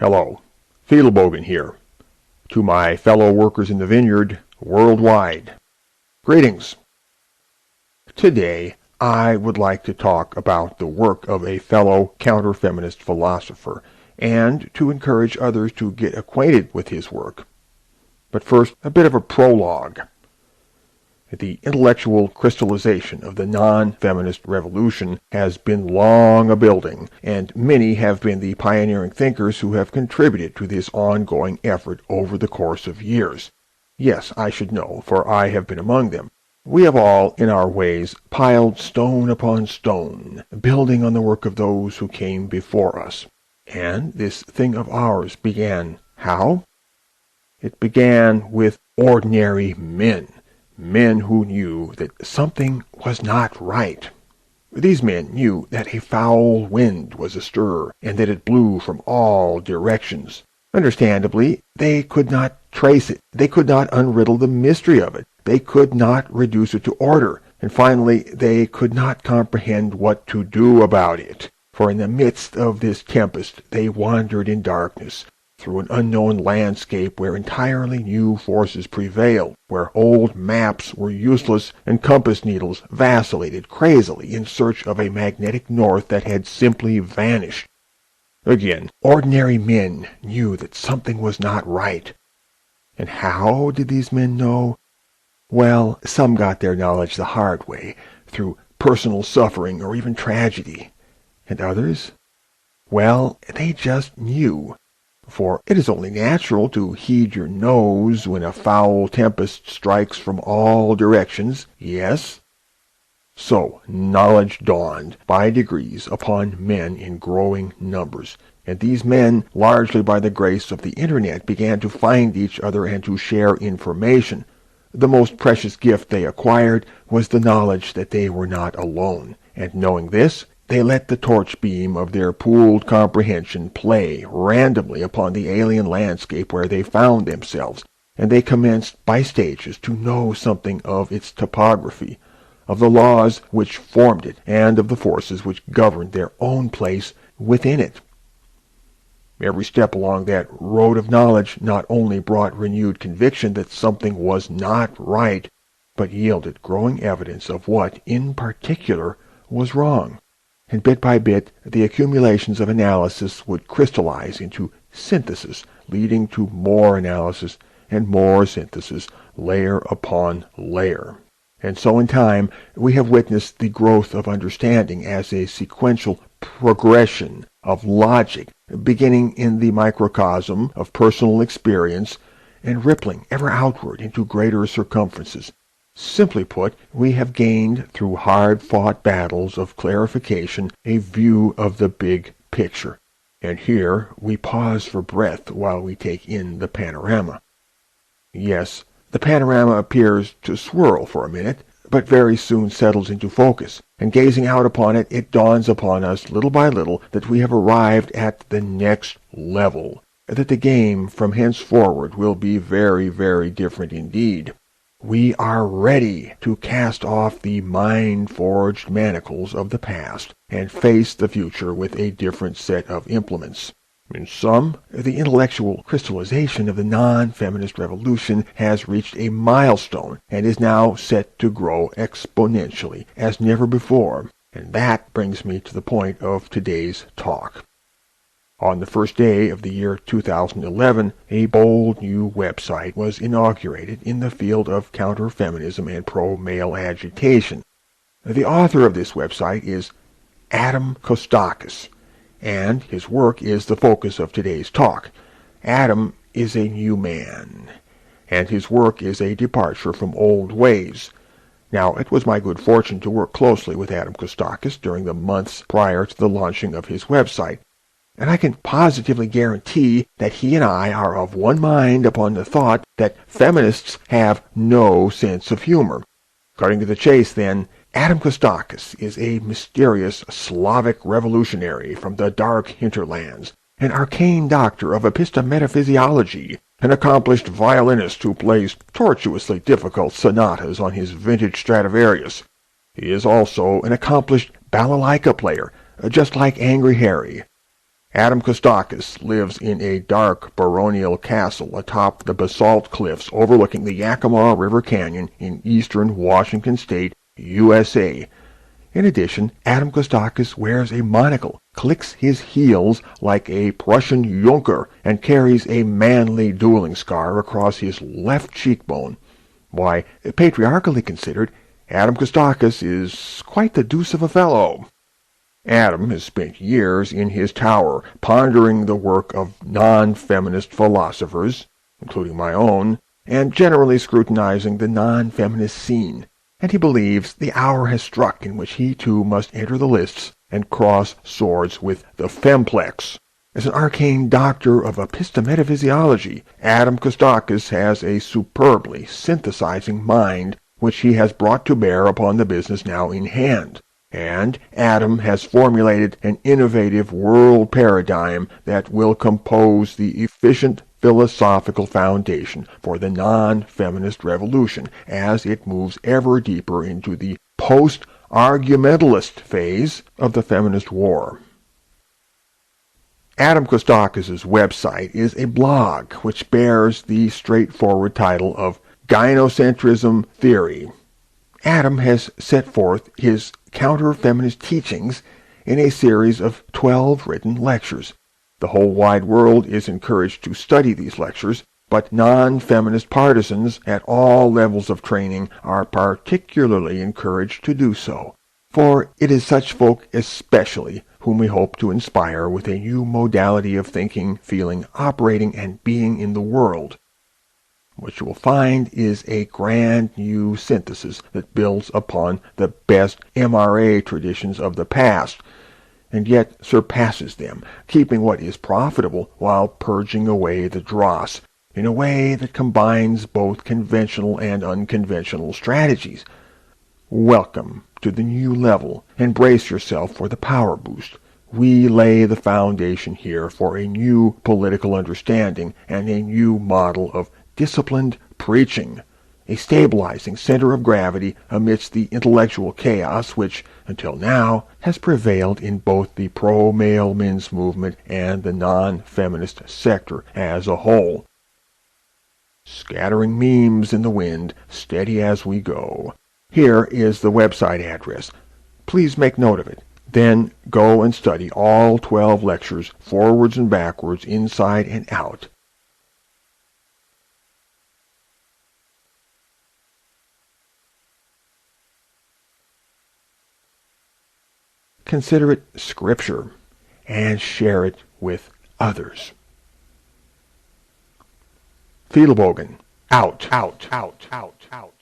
Hello, Fiedelbogen here. To my fellow workers in the vineyard, worldwide, greetings. Today, I would like to talk about the work of a fellow counter-feminist philosopher, and to encourage others to get acquainted with his work. But first, a bit of a prologue. The intellectual crystallization of the non-feminist revolution has been long a-building, and many have been the pioneering thinkers who have contributed to this ongoing effort over the course of years. Yes, I should know, for I have been among them. We have all, in our ways, piled stone upon stone, building on the work of those who came before us. And this thing of ours began how? It began with ordinary men. Men who knew that something was not right. These men knew that a foul wind was astir, and that it blew from all directions. Understandably, they could not trace it. They could not unriddle the mystery of it. They could not reduce it to order. And finally, they could not comprehend what to do about it. For in the midst of this tempest, they wandered in darkness, through an unknown landscape where entirely new forces prevailed, where old maps were useless and compass needles vacillated crazily in search of a magnetic north that had simply vanished. Again, ordinary men knew that something was not right. And how did these men know? Well, some got their knowledge the hard way, through personal suffering or even tragedy. And others? Well, they just knew. For it is only natural to heed your nose when a foul tempest strikes from all directions, yes? So knowledge dawned by degrees upon men in growing numbers, and these men, largely by the grace of the Internet, began to find each other and to share information. The most precious gift they acquired was the knowledge that they were not alone, and knowing this, they let the torch beam of their pooled comprehension play randomly upon the alien landscape where they found themselves, and they commenced by stages to know something of its topography, of the laws which formed it, and of the forces which governed their own place within it. Every step along that road of knowledge not only brought renewed conviction that something was not right, but yielded growing evidence of what, in particular, was wrong. And bit by bit, the accumulations of analysis would crystallize into synthesis, leading to more analysis and more synthesis, layer upon layer. And so in time, we have witnessed the growth of understanding as a sequential progression of logic, beginning in the microcosm of personal experience and rippling ever outward into greater circumferences. Simply put, we have gained, through hard-fought battles of clarification, a view of the big picture. And here we pause for breath while we take in the panorama. Yes, the panorama appears to swirl for a minute, but very soon settles into focus, and gazing out upon it, it dawns upon us little by little that we have arrived at the next level, that the game from henceforward will be very, very different indeed. We are ready to cast off the mind-forged manacles of the past and face the future with a different set of implements. In sum, the intellectual crystallization of the non-feminist revolution has reached a milestone and is now set to grow exponentially as never before. And that brings me to the point of today's talk. On the first day of the year 2011, a bold new website was inaugurated in the field of counter-feminism and pro-male agitation. The author of this website is Adam Kostakis, and his work is the focus of today's talk. Adam is a new man, and his work is a departure from old ways. Now, it was my good fortune to work closely with Adam Kostakis during the months prior to the launching of his website, and I can positively guarantee that he and I are of one mind upon the thought that feminists have no sense of humor. Cutting to the chase, then, Adam Kostakis is a mysterious Slavic revolutionary from the dark hinterlands, an arcane doctor of epistemophysiology, an accomplished violinist who plays tortuously difficult sonatas on his vintage Stradivarius. He is also an accomplished balalaika player, just like Angry Harry. Adam Kostakis lives in a dark baronial castle atop the basalt cliffs overlooking the Yakima River Canyon in eastern Washington State, USA. In addition, Adam Kostakis wears a monocle, clicks his heels like a Prussian Junker, and carries a manly dueling scar across his left cheekbone. Why, patriarchally considered, Adam Kostakis is quite the deuce of a fellow. Adam has spent years in his tower pondering the work of non-feminist philosophers, including my own, and generally scrutinizing the non-feminist scene, and he believes the hour has struck in which he too must enter the lists and cross swords with the femplex. As an arcane doctor of epistemophysiology, Adam Kostakis has a superbly synthesizing mind which he has brought to bear upon the business now in hand. And Adam has formulated an innovative world paradigm that will compose the efficient philosophical foundation for the non-feminist revolution as it moves ever deeper into the post-argumentalist phase of the feminist war. Adam Kostakis' website is a blog which bears the straightforward title of Gynocentrism Theory. Adam has set forth his counter-feminist teachings in a series of 12 written lectures. The whole wide world is encouraged to study these lectures, but non-feminist partisans at all levels of training are particularly encouraged to do so, for it is such folk especially whom we hope to inspire with a new modality of thinking, feeling, operating, and being in the world. What you will find is a grand new synthesis that builds upon the best MRA traditions of the past, and yet surpasses them, keeping what is profitable while purging away the dross, in a way that combines both conventional and unconventional strategies. Welcome to the new level, and brace yourself for the power boost. We lay the foundation here for a new political understanding and a new model of disciplined preaching, a stabilizing center of gravity amidst the intellectual chaos which, until now, has prevailed in both the pro-male men's movement and the non-feminist sector as a whole. Scattering memes in the wind, steady as we go. Here is the website address. Please make note of it. Then go and study all 12 lectures, forwards and backwards, inside and out. Consider it scripture, and share it with others. Fiedelbogen, out, out, out, out, out.